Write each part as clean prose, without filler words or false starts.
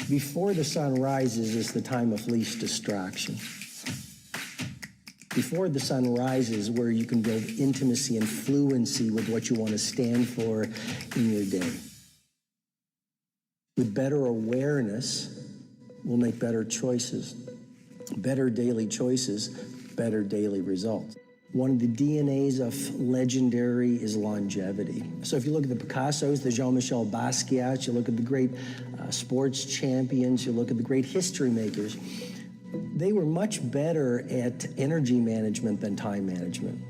Before the sun rises is the time of least distraction. Before the sun rises, where you can build intimacy and fluency with what you want to stand for in your day. With better awareness, we'll make better choices. Better daily choices, better daily results. One of the DNAs of legendary is longevity. So if you look at the Picassos, the Jean-Michel Basquiats, you look at the great sports champions, you look at the great history makers, they were much better at energy management than time management.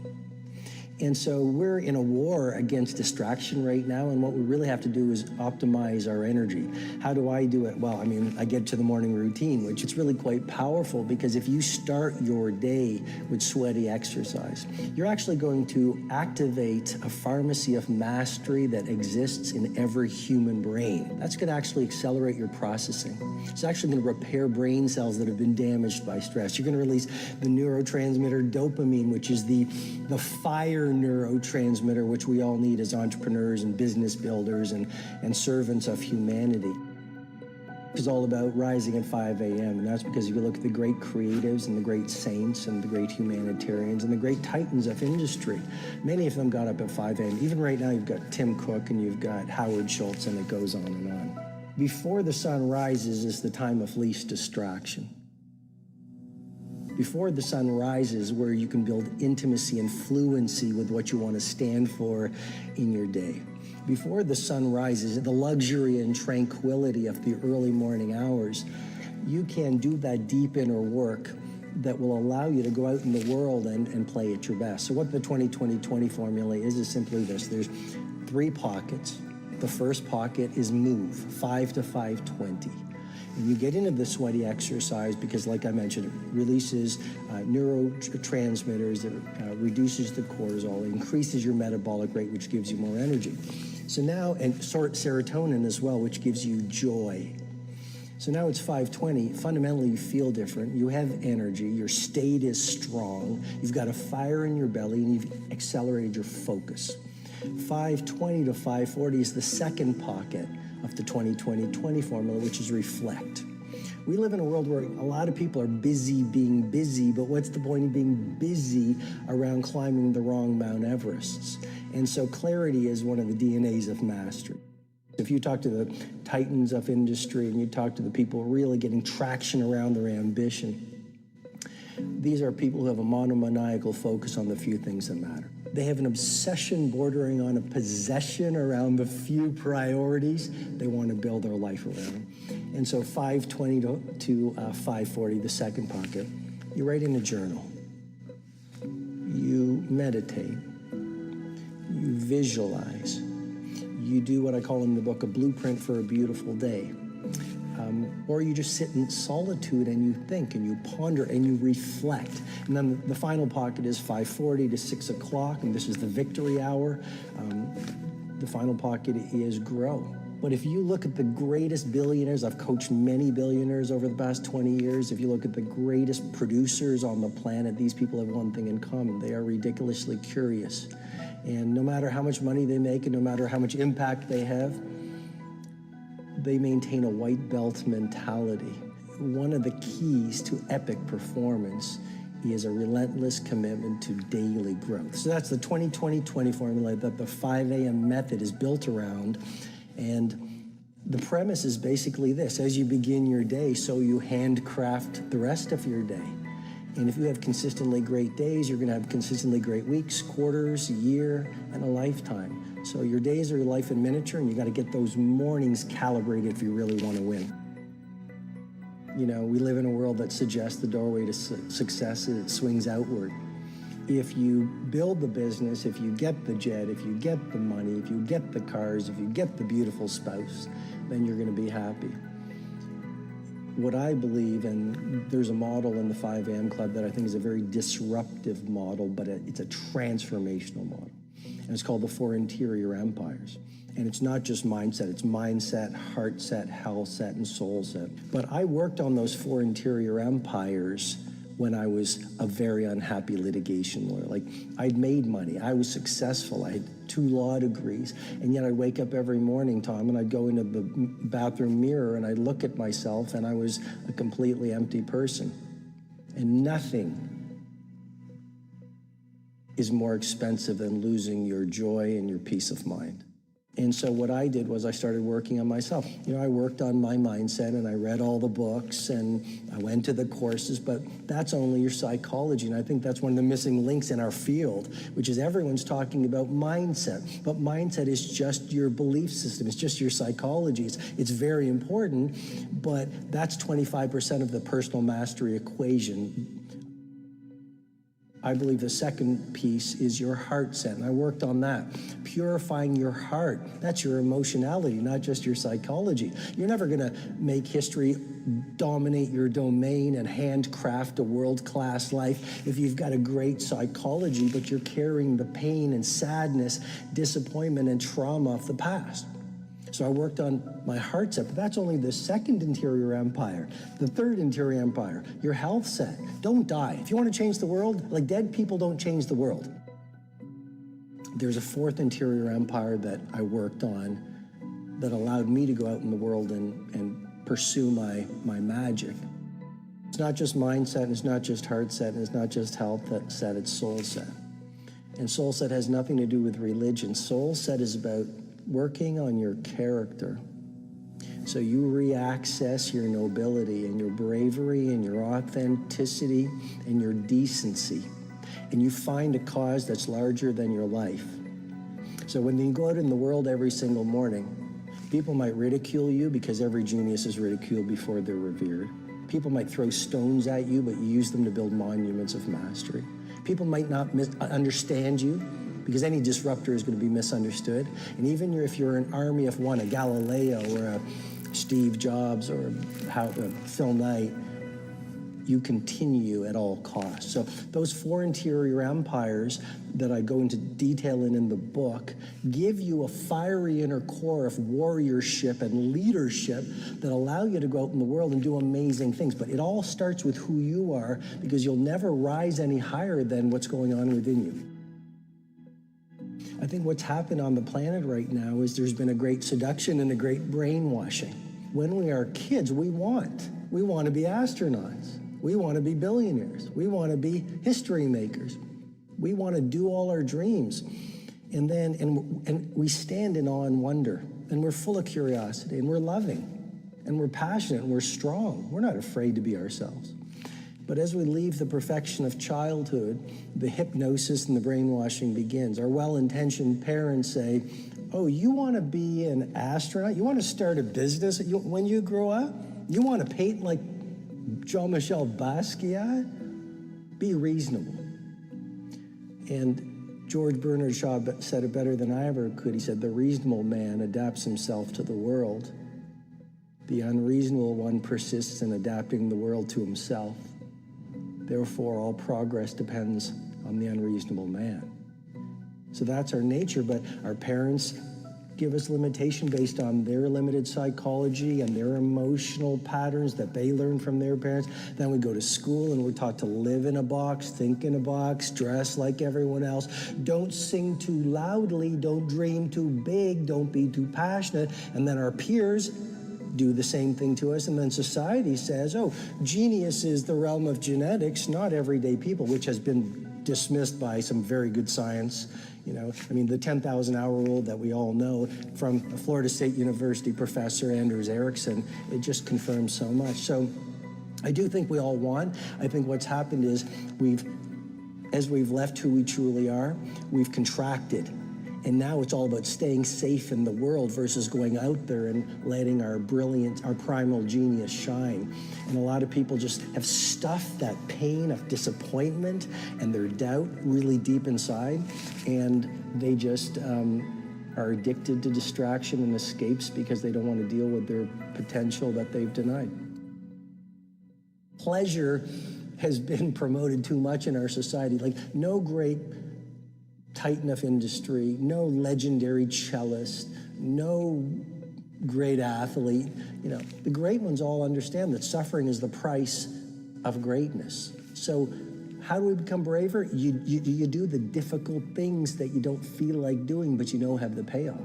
And so we're in a war against distraction right now, and what we really have to do is optimize our energy. How do I do it? Well, I get to the morning routine, which is really quite powerful, because if you start your day with sweaty exercise, you're actually going to activate a pharmacy of mastery that exists in every human brain. That's going to actually accelerate your processing. It's actually going to repair brain cells that have been damaged by stress. You're going to release the neurotransmitter dopamine, which is the fire neurotransmitter, which we all need as entrepreneurs and business builders and servants of humanity. It's all about rising at 5 a.m., and that's because if you look at the great creatives and the great saints and the great humanitarians and the great titans of industry, many of them got up at 5 a.m. Even right now, you've got Tim Cook and you've got Howard Schultz, and it goes on and on. Before the sun rises is the time of least distraction. Before the sun rises, where you can build intimacy and fluency with what you want to stand for in your day. Before the sun rises, the luxury and tranquility of the early morning hours, you can do that deep inner work that will allow you to go out in the world and play at your best. So what the 20-20-20 formula is simply this. There's 3 pockets. The first pocket is move, 5 to 5:20. And you get into the sweaty exercise because, like I mentioned, it releases neurotransmitters, it reduces the cortisol, increases your metabolic rate, which gives you more energy. So now, and serotonin as well, which gives you joy. So now it's 5:20, fundamentally you feel different, you have energy, your state is strong, you've got a fire in your belly, and you've accelerated your focus. 5:20 to 5:40 is the second pocket of the 20-20-20 formula, which is reflect. We live in a world where a lot of people are busy being busy, but what's the point of being busy around climbing the wrong Mount Everests? And so clarity is one of the DNAs of mastery. If you talk to the titans of industry and you talk to the people really getting traction around their ambition, these are people who have a monomaniacal focus on the few things that matter. They have an obsession bordering on a possession around the few priorities they want to build their life around. And so 5:20 to 5:40, the second pocket, you write in a journal. You meditate. You visualize. You do what I call in the book a blueprint for a beautiful day. Or you just sit in solitude and you think and you ponder and you reflect. And then the final pocket is 5:40 to 6 o'clock, and this is the victory hour. The final pocket is grow. But if you look at the greatest billionaires, I've coached many billionaires over the past 20 years. If you look at the greatest producers on the planet, these people have one thing in common. They are ridiculously curious. And no matter how much money they make and no matter how much impact they have, they maintain a white belt mentality. One of the keys to epic performance is a relentless commitment to daily growth. So that's the 20-20-20 formula that the 5 a.m. method is built around. And the premise is basically this: as you begin your day, so you handcraft the rest of your day. And if you have consistently great days, you're gonna have consistently great weeks, quarters, a year, and a lifetime. So your days are your life in miniature, and you gotta get those mornings calibrated if you really wanna win. You know, we live in a world that suggests the doorway to success, it swings outward. If you build the business, if you get the jet, if you get the money, if you get the cars, if you get the beautiful spouse, then you're gonna be happy. What I believe, and there's a model in the 5 a.m. Club that I think is a very disruptive model, but it's a transformational model. And it's called the 4 interior empires. And it's not just mindset, it's mindset, heart set, health set, and soul set. But I worked on those 4 interior empires when I was a very unhappy litigation lawyer. Like, I'd made money, I was successful, I had 2 law degrees, and yet I'd wake up every morning, Tom, and I'd go into the bathroom mirror and I'd look at myself and I was a completely empty person. And nothing is more expensive than losing your joy and your peace of mind. And so what I did was I started working on myself. You know, I worked on my mindset and I read all the books and I went to the courses, but that's only your psychology. And I think that's one of the missing links in our field, which is everyone's talking about mindset. But mindset is just your belief system. It's just your psychology. It's very important, but that's 25% of the personal mastery equation. I believe the second piece is your heart set, and I worked on that. Purifying your heart, that's your emotionality, not just your psychology. You're never gonna make history dominate your domain and handcraft a world-class life if you've got a great psychology, but you're carrying the pain and sadness, disappointment and trauma of the past. So I worked on my heart set, but that's only the second interior empire. The third interior empire, your health set. Don't die. If you want to change the world, like, dead people don't change the world. There's a fourth interior empire that I worked on that allowed me to go out in the world and pursue my magic. It's not just mindset, and it's not just heart set, and it's not just health set, it's soul set. And soul set has nothing to do with religion. Soul set is about working on your character so you re-access your nobility and your bravery and your authenticity and your decency, and you find a cause that's larger than your life. So when you go out in the world every single morning, people might ridicule you because every genius is ridiculed before they're revered. People might throw stones at you, but you use them to build monuments of mastery. People might not understand you, because any disruptor is going to be misunderstood. And even if you're an army of one, a Galileo or a Steve Jobs or a Phil Knight, you continue at all costs. So those 4 interior empires that I go into detail in the book give you a fiery inner core of warriorship and leadership that allow you to go out in the world and do amazing things. But it all starts with who you are, because you'll never rise any higher than what's going on within you. I think what's happened on the planet right now is there's been a great seduction and a great brainwashing. When we are kids, we want to be astronauts. We want to be billionaires. We want to be history makers. We want to do all our dreams. And we stand in awe and wonder, and we're full of curiosity, and we're loving, and we're passionate, and we're strong. We're not afraid to be ourselves. But as we leave the perfection of childhood, the hypnosis and the brainwashing begins. Our well-intentioned parents say, oh, you want to be an astronaut? You want to start a business when you grow up? You want to paint like Jean-Michel Basquiat? Be reasonable. And George Bernard Shaw said it better than I ever could. He said, the reasonable man adapts himself to the world. The unreasonable one persists in adapting the world to himself. Therefore, all progress depends on the unreasonable man. So that's our nature, but our parents give us limitation based on their limited psychology and their emotional patterns that they learned from their parents. Then we go to school and we're taught to live in a box, think in a box, dress like everyone else. Don't sing too loudly, don't dream too big, don't be too passionate. And then our peers do the same thing to us, and then society says, oh, genius is the realm of genetics, not everyday people, which has been dismissed by some very good science. You know, I mean, the 10,000-hour rule that we all know from Florida State University professor Anders Ericsson, it just confirms so much. So I do think we all want. I think what's happened is as we've left who we truly are, we've contracted. And now it's all about staying safe in the world versus going out there and letting our brilliant, our primal genius shine. And a lot of people just have stuffed that pain of disappointment and their doubt really deep inside, and they just are addicted to distraction and escapes because they don't want to deal with their potential that they've denied. Pleasure has been promoted too much in our society. Like, no great titan of industry, no legendary cellist, no great athlete. You know, the great ones all understand that suffering is the price of greatness. So how do we become braver? You do the difficult things that you don't feel like doing, but you know have the payoff.